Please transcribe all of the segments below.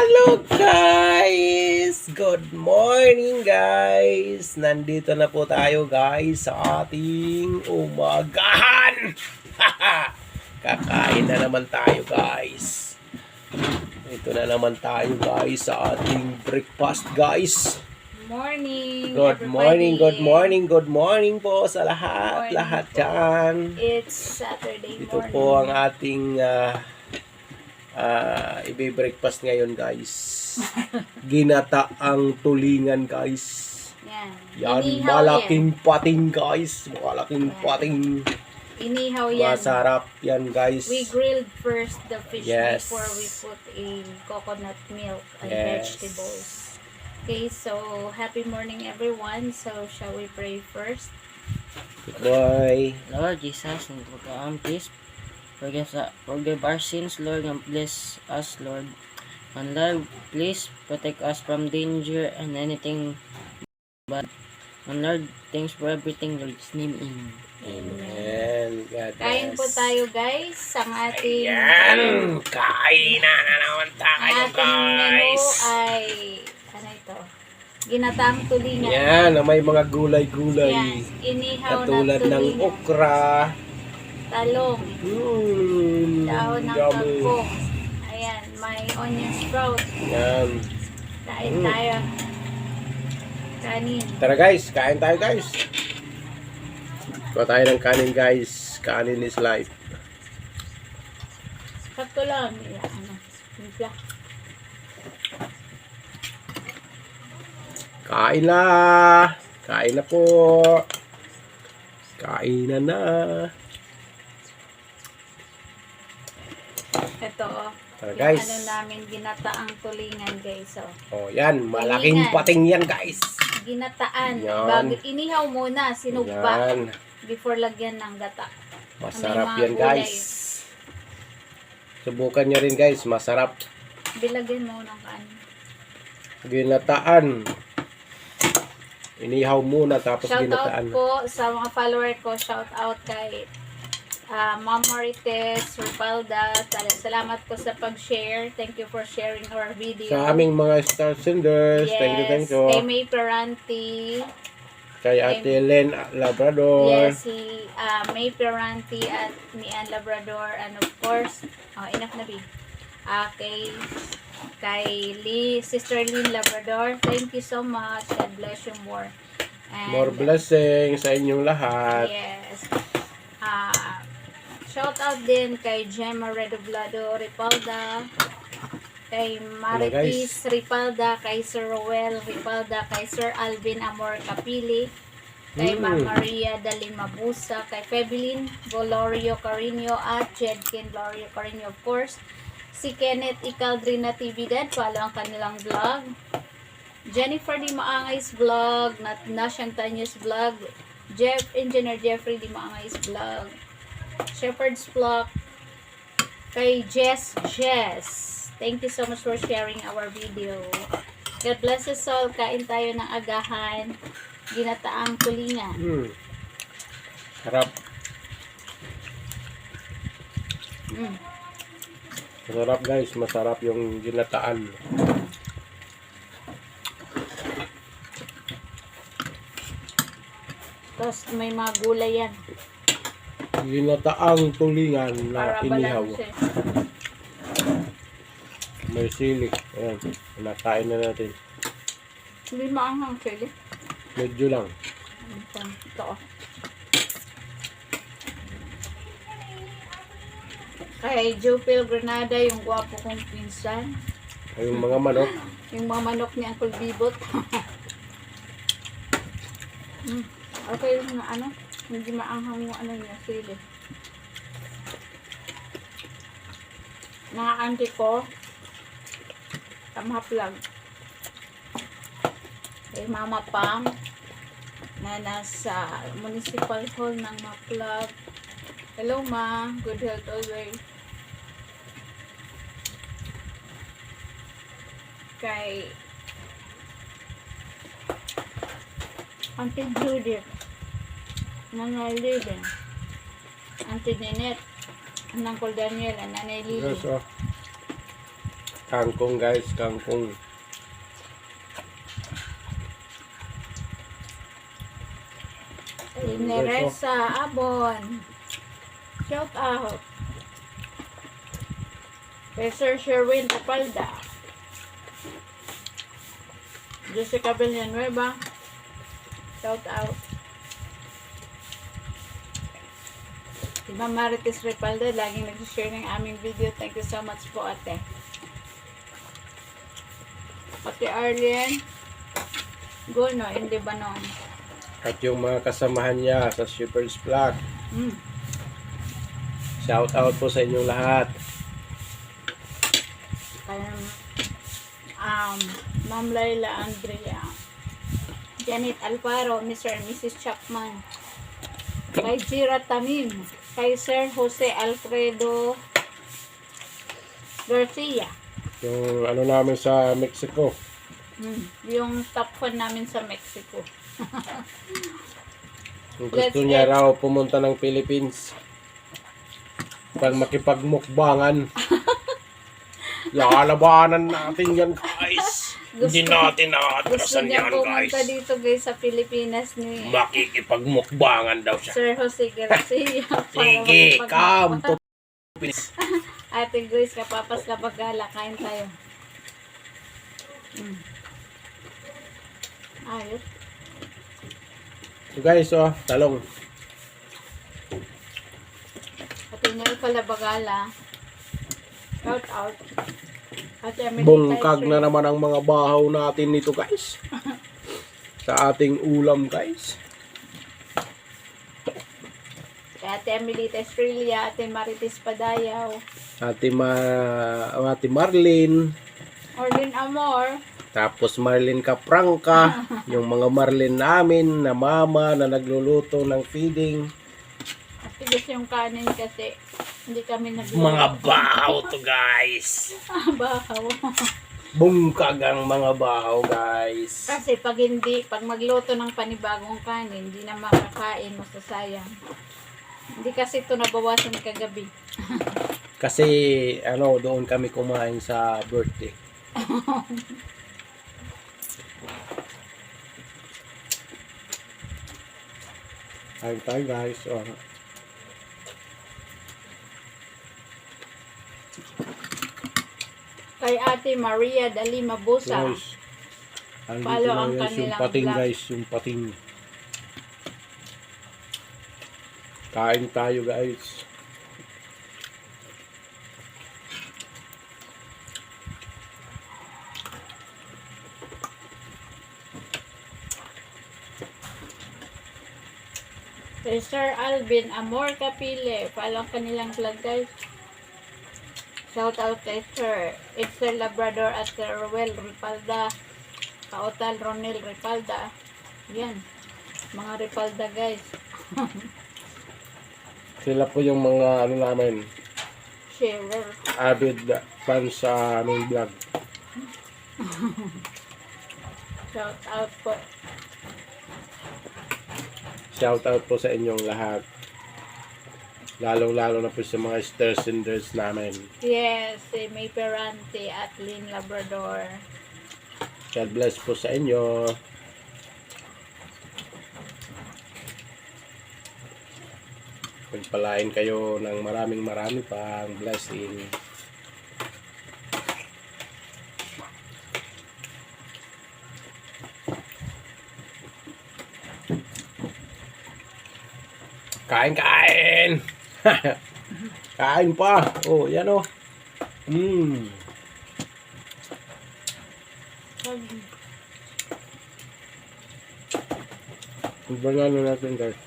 Hello guys! Good morning guys! Nandito na po tayo guys sa ating umagahan! Kakain na naman tayo guys. Ito na naman tayo guys sa ating breakfast guys. Morning, Good morning, good morning, good morning po sa Morning lahat po. dyan. It's Saturday Ito morning. po ang ating ibe-breakfast ngayon guys. Ginataang tulingan guys. Yan. Yan, Inihaw malaking pating guys. Malaking Yan. pating. Inihaw yan. Masarap yan guys. We grilled first the fish Yes. before we put in coconut milk and Yes. vegetables. Okay, so happy morning everyone. So shall we pray first? Boy. Lord Jesus, and please forgive our sins, Lord, and bless us, Lord. And Lord, please protect us from danger and anything bad. And Lord, thanks for everything, Lord. In His name, amen. Amen. God Kain po bless. tayo guys. Ang ating Ayan. Kain na naman tayo ang ating menu guys. ay ano ito? Ginataang tulingan. Yan, na may mga gulay-gulay. Yan. Inihaw Katulad na ng tulingan. okra. Talong. Dahon ng Yummy. kangkong. Ayan, may onion sprout. Yan. Kain tayo. Kanin. Tara guys, kain tayo guys. Kuha tayo ng kanin guys. Kanin is life. Sakto lang. Ayan, ano. Timpla. Kain na. Kain na po. Kain na. Ito, oh. Tara Yung guys. ano namin, ginataang tulingan, guys. Oh. Oh, yan. Malaking Tulingan. pating yan guys. Ginataan. Yan. Bago, inihaw muna, sinugba. Yan. Before lagyan ng gata. Masarap May mga yan guys. Subukan nyo rin guys. Masarap. Bilagyan mo ng kanin. Ginataan. Inihaw muna tapos Shout out ginataan. po sa mga follower ko. Shout out kay Ma'am Marites, Rupalda. Salamat po sa pag-share. Thank you for sharing our video. Sa aming mga star senders. Yes. Thank you. Kay May Peranti. Kay Ate Len Labrador. Yes, si May Peranti at Mian Labrador. And of course, enough na big. Kay Sister Lynn Labrador. Thank you so much. God bless you more. And, More blessings sa inyong lahat. yes. Shout out din kay Gemma Redoblado Ripalda, kay Maritis Ripalda, kay Sir Roel Ripalda, kay Sir Alvin Amor Capili, kay Ma'am Maria Dalimabusa, kay Febelin Volorio Carino at Jedkin Volorio Carino, of course. Si Kenneth Icaldri Natividad, follow ang kanilang vlog. Jennifer Di Maangay's vlog, Nasyang Tanyos vlog, Engineer Jeffrey Di Maangay's vlog, Shepherd's vlog, kay Jess. Thank you so much for sharing our video. God bless us all. Kain tayo ng agahan. Ginataang tulingan. Sarap. Masarap guys. Masarap yung ginataan. Tapos may mga gulay yan. Ginataang tulingan na Para inihaw. balanse. May sili. Ayan. Nakain na natin. Hindi maanghang chili. Medyo lang. Ito. Kay Jupil Granada, yung gwapo kong pinsan. Ay, yung mga manok. Yung mga manok ni Uncle Bibot. Okay yung ano, hindi maanghang yung ano niya, sili. Mga auntie ko, tamhaplag. Kay Mama Pam, na nasa Municipal Hall ng Maplag. Hello Ma, good health always. Kay Auntie Judith, Nanay Lily, Auntie Ninette, Uncle Daniel, and Nanay Lily. Yes, oh. Kangkong guys, kangkong. Kay Neresa Abon. Shout out. Kay Sir Sherwin Tapalda. Jessica Villanueva. Shout out. Si Ma'am Marites Repalda, laging nag-share ng aming video. Thank you so much po, ate. Ate Arlene. Gono, hindi ba noon? At yung mga kasamahan niya sa Shepherd's Flock. Shout out po sa inyong lahat. Kaya, Ma'am Laila Andrea. Janet Alfaro, Mr. and Mrs. Chapman. Kay Jira Tamim. Kay Sir Jose Alfredo Garcia. Yung ano namin sa Mexico. Yung top fan namin sa Mexico. Kung gusto niya raw pumunta ng Philippines pag makipagmukbangan. Lalabanan natin yan guys. Hindi natin Gusto naatrasan niya yan guys. pumunta dito guys sa Pilipinas ni Makikipagmukbangan daw siya. Sir Jose Garcia. Sige, come to Philippines. Ate Grace, kapapas na pagala. Kain tayo. Ayos. So guys, oh, talong. Ate Nel pala bagala. Shout out. Ate Amelie Bungkag Kaiser. na naman ang mga bahaw natin nito guys. Sa ating ulam guys. Kay Ate Amelie Estrella, Ate Marites Padayaw, Ate Marlene. Orlin Amor, Tapos Marlene Caprangka. Yung mga Marlene namin na mama na nagluluto ng feeding. matigas yung kanin kasi hindi kami Mga bahaw to guys. bahaw. Bungkag ang mga bahaw guys. Kasi pag magluto ng panibagong kanin, hindi na makakain, masasayang. Hindi kasi ito nabawasan kagabi. Kasi ano, doon kami kumain sa birthday. Kain tayo guys. Oh. Kay Ate Maria Dali Mabusa. Guys. Andito Follow na ang guys, yung kanilang pating vlog. guys, yung pating. Kain tayo guys. Kay Sir Alvin Amor Capile. Follow ang kanilang vlog guys. Shout out kay Sir Itzel Labrador at Sir Ruel Ripalda. Kautal Ronel Ripalda. Yan. Mga Ripalda guys. Sila po yung mga ano namin, Sharer. avid fans sa aming vlog. Shout out po. Shout out po sa inyong lahat. Lalong-lalo na po sa mga stars and dress namin. Yes, si May Perante at Lynn Labrador. God bless po sa inyo. Pagpalain kayo ng maraming pang blessing. Kain, kain! Kain pa! Oh, yan oh. Banana natin guys.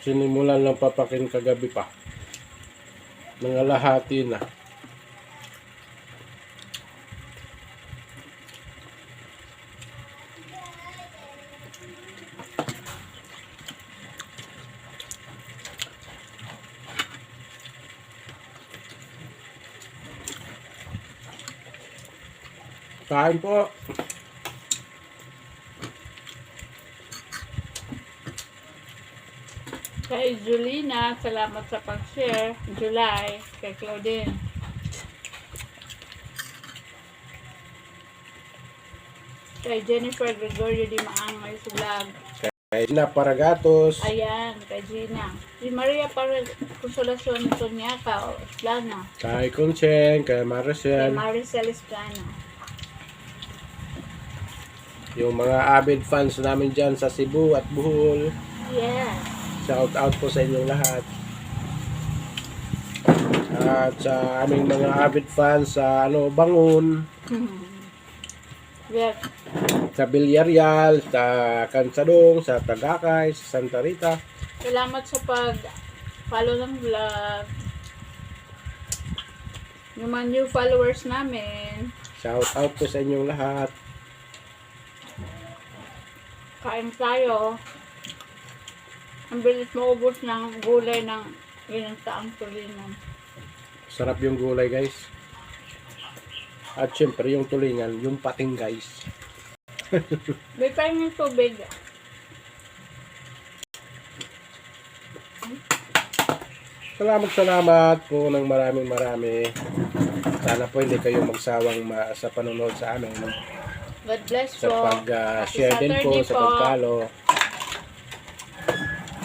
Sinimulan lang papakin kagabi pa. Nangalahati na. Kain po. Kay Kay Julina, salamat sa pag-share. July, kay Claudine. Kay Jennifer Gregorio Di Maangay sa vlog. Kay Gina Paragatos. Ayan, kay Gina. Si Maria para Consolacion Tonyaka, Plana. Kay Kuncheng. Kay Kay Maricel. Maricel Plana. Yung mga avid fans namin dyan sa Cebu at Bohol. Yes. Shout out po sa inyong lahat. At sa aming mga avid fans sa Bangon, Yes. sa Villarreal, sa Cansadong, sa Tagakay, sa Santa Rita. Salamat sa pag-follow ng vlog. Yung mga new followers namin. Shout out po sa inyong lahat. Kain tayo. Ang bilis maubos ng gulay ng ginantaang tulingan. Sarap yung gulay, guys. At syempre yung tulingan, yung pating, guys. May paingin tubig. Salamat po ng marami. Sana po hindi kayo magsawang sa panonood sa amin. God bless Sa po. pag-share Happy din po, Saturday sa pag-follow.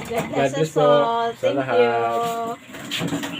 God God bless bless us po all. sa Thank lahat. you.